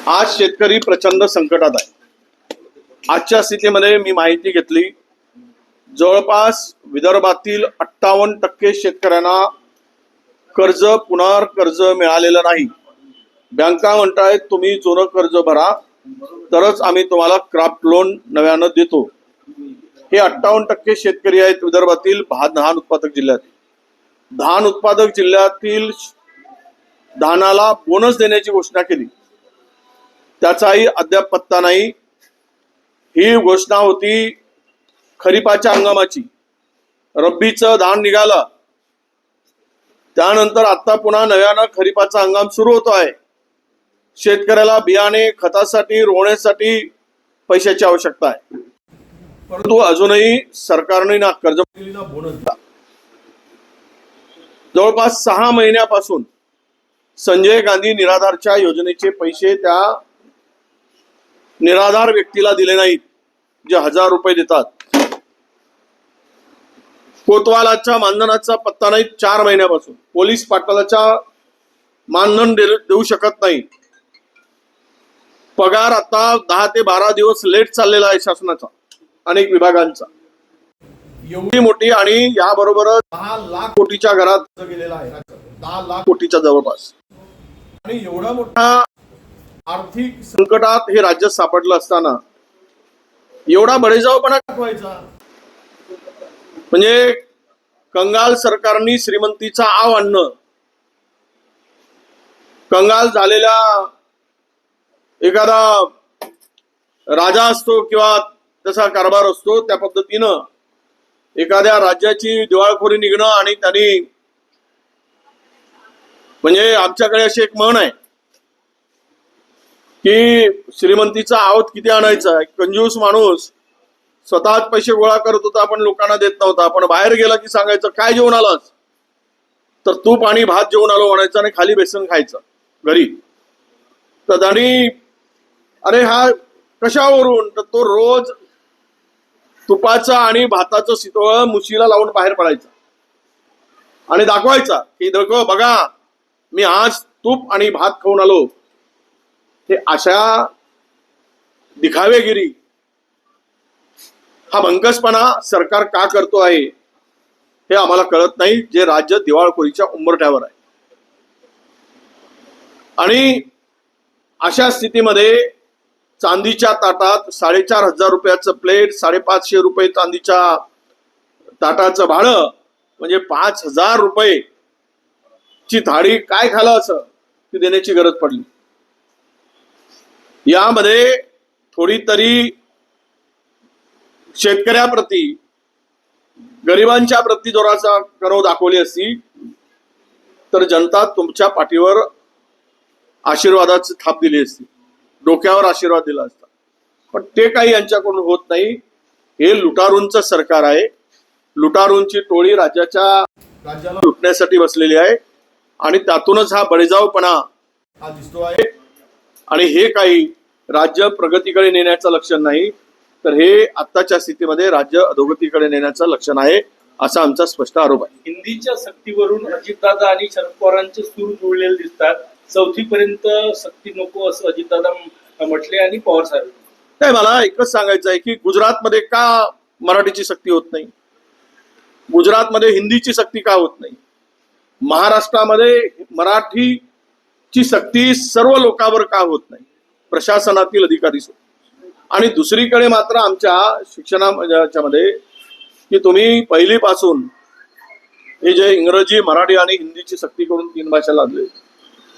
आज शेतकरी प्रचंड संकटात आहे। आजच्या स्थितीमध्ये मी माहिती घेतली, जवळपास विदर्भातील 58% शेतकऱ्यांना कर्ज पुनर्कर्ज मिळालेलं नाही। बँका म्हणतायत तुम्ही जुनं कर्ज भरा तरच आम्ही तुम्हाला क्राफ्ट लोन नव्यानं देतो। हे 58% शेतकरी आहेत विदर्भातील धान उत्पादक जिल्ह्यात। धान उत्पादक जिल्ह्यातील धानाला बोनस देण्याची घोषणा केली, त्याचाही अद्याप पत्ता नाही। ही घोषणा होती खरीपाच्या हंगामाची, रब्बीचं धान निघालं, त्यानंतर आता पुन्हा नव्यानं खरीपाचा हंगाम सुरू होतो आहे। शेतकऱ्याला बियाणे, खतासाठी, रोवण्यासाठी पैशाची आवश्यकता आहे, परंतु अजूनही सरकारने ना कर्ज ना बोनस दिला। जवळपास 6 महिन्यापासून संजय गांधी निराधारच्या योजनेचे पैसे त्या निराधार व्यक्तीला दिले नाहीत, जे 1000 रुपये देतात। कोतवालाच्या मानधनाचा पत्ता नाही 4 महिन्यापासून। पोलीस पाटलाच्या मानधन देऊ शकत नाही। पगार आता 10 ते 12 दिवस लेट चाललेला आहे शासनाचा, अनेक विभागांचा। एवढी मोठी आणि याबरोबर 10 लाख कोटीच्या घरात गेलेला आहे, 10 लाख कोटीच्या जवळपास। आणि एवढा मोठा आर्थिक संकटात हे राज्य सापडलं असताना एवढा बळेजावपणा दाखवायचा, म्हणजे कंगाल सरकारने श्रीमंतीचा आव आणणं। कंगाल झालेला एखादा राजा असतो किंवा तसा कारभार असतो, त्या पद्धतीनं एखाद्या राज्याची दिवाळखोरी निघणं आणि त्यांनी, म्हणजे आमच्याकडे अशी एक म्हण आहे की श्रीमंतीचा आवत किती आणायचा। कंजूस माणूस स्वतःच पैसे गोळा करत होता, पण लोकांना देत नव्हता। पण बाहेर गेला की सांगायचं काय जेवण आलास, तर तूप आणि भात जेवण आलो म्हणायचं आणि खाली बेसन खायचं घरी। तर आणि अरे हा कशावरून, तर तो रोज तुपाचं आणि भाताचं शितोळ मुशीला लावून बाहेर पडायचा आणि दाखवायचा की देखो बघा मी आज तूप आणि भात खाऊन आलो। हे अशा दिखावेगिरी, हा भंकसपणा सरकार का करतो आहे हे आम्हाला कळत नाही, जे राज्य दिवाळखोरीच्या उंबरठ्यावर आहे। आणि अशा स्थितीमध्ये चांदीच्या ताटात 4500 रुपयाचं प्लेट, 550 रुपये चांदीच्या ताटाचं भाडं, म्हणजे 5000 रुपये ची थाळी काय खालं असं ती देण्याची गरज पडली। यामध्ये थोडी तरी शेतकऱ्याप्रती, गरिबांच्या प्रती जोराचा कणव दाखवली असती तर जनता तुमच्या पाठीवर आशीर्वादाची थाप दिली असती, डोक्यावर आशीर्वाद दिला असता। पण ते काही यांच्याकडून होत नाही। हे लुटारूंचं सरकार आहे। लुटारूंची टोळी राज्याला लुटण्यासाठी बसलेली आहे आणि त्यातूनच हा बळेजावपणा हा दिसतो आहे। आणि हे काही राज्य प्रगतीकडे नेण्याचं लक्षण नाही, तर हे आत्ताच्या स्थितीमध्ये राज्य अधोगतीकडे नेण्याचं लक्षण आहे, असा आमचा स्पष्ट आरोप आहे। हिंदीच्या सक्तीवरून अजितदादा आणि शरद पवारांचे सूर जुळलेले दिसतात। 4थी पर्यंत सक्ती नको असं अजितदादा म्हटले आणि पवार साहेब नाही। मला एकच सांगायचं आहे की गुजरातमध्ये का मराठीची सक्ती होत नाही, गुजरातमध्ये हिंदीची सक्ती का होत नाही, महाराष्ट्रामध्ये मराठीची सक्ती सर्व लोकांवर का होत नाही, प्रशासनातील अधिकारी आणि दुसरीकडे मात्र आमच्या शिक्षणामध्ये की तुम्ही पहिलीपासून हे जे इंग्रजी, मराठी आणि हिंदीची सक्ती करून 3 भाषा लादले।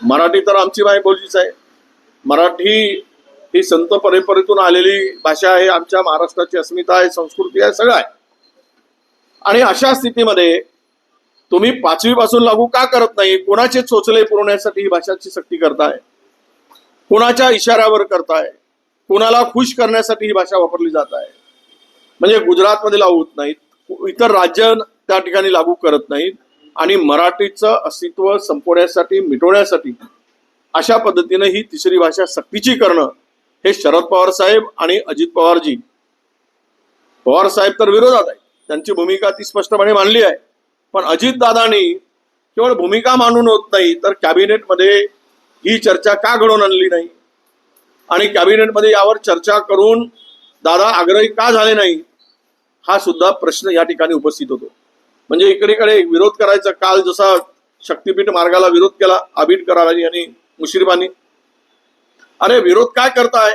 मराठी तर आमची मायबोलीच आहे। मराठी ही संत परंपरेतून आलेली भाषा आहे, आमच्या महाराष्ट्राची अस्मिता आहे, संस्कृती आहे, सगळं आहे। आणि अशा स्थितीमध्ये तुम्ही 5वी पासून लागू का करत नाही? कोणाचे चोचले पुरवण्यासाठी ही भाषाची सक्ती करताय, कोणाच्या इशाऱ्यावर करताय, कोणाला खुश करण्यासाठी ही भाषा वापरली जात आहे। म्हणजे गुजरातमध्ये लागू होत नाहीत, इतर राज्य त्या ठिकाणी लागू करत नाहीत आणि मराठीचं अस्तित्व संपवण्यासाठी, मिटवण्यासाठी अशा पद्धतीने ही तिसरी भाषा सक्तीची करणं हे शरद पवार साहेब आणि अजित पवारजी, पवार साहेब तर विरोधात आहे, त्यांची भूमिका ती स्पष्टपणे मांडली आहे। पण अजितदादांनी केवळ भूमिका मांडून होत नाही, तर कॅबिनेटमध्ये ही चर्चा का घडवून आणली नाही? आणि कॅबिनेटमध्ये यावर चर्चा करून दादा आग्रही का झाले नाही हा सुद्धा प्रश्न या ठिकाणी उपस्थित होतो. म्हणजे इकडे विरोध करायचा, काल जसा शक्तीपीठ मार्गाला विरोध केला आबिडकरांनी आणि मुश्रीफांनी, अरे विरोध काय करताय,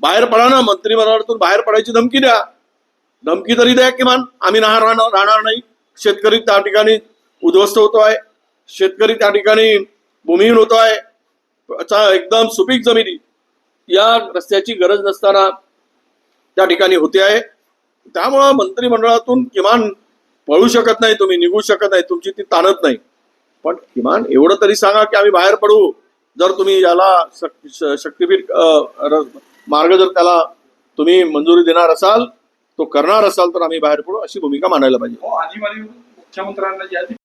बाहेर पडा ना, मंत्रिमंडळातून बाहेर पडायची धमकी द्या, धमकी तरी द्या किमान, आम्ही राहणार नाही. शेतकरी त्या ठिकाणी उद्ध्वस्त होतोय, शेतकरी त्या ठिकाणी भूमिहीन होतोय, एकदम सुपीक जमिनी या रस्त्याची गरज नसताना त्या ठिकाणी होते आहे. त्यामुळं मंत्रिमंडळातून किमान पळू शकत नाही तुम्ही, निघू शकत नाही, तुमची ती ताणत नाही, पण किमान एवढं तरी सांगा की आम्ही बाहेर पडू. जर तुम्ही याला शक्तीपीठ मार्ग जर त्याला तुम्ही मंजुरी देणार असाल, तो करणार असाल, तर आम्ही बाहेर पडू, अशी भूमिका मांडायला पाहिजे. आणीबाणी मुख्यमंत्र्यांना जी आहे ती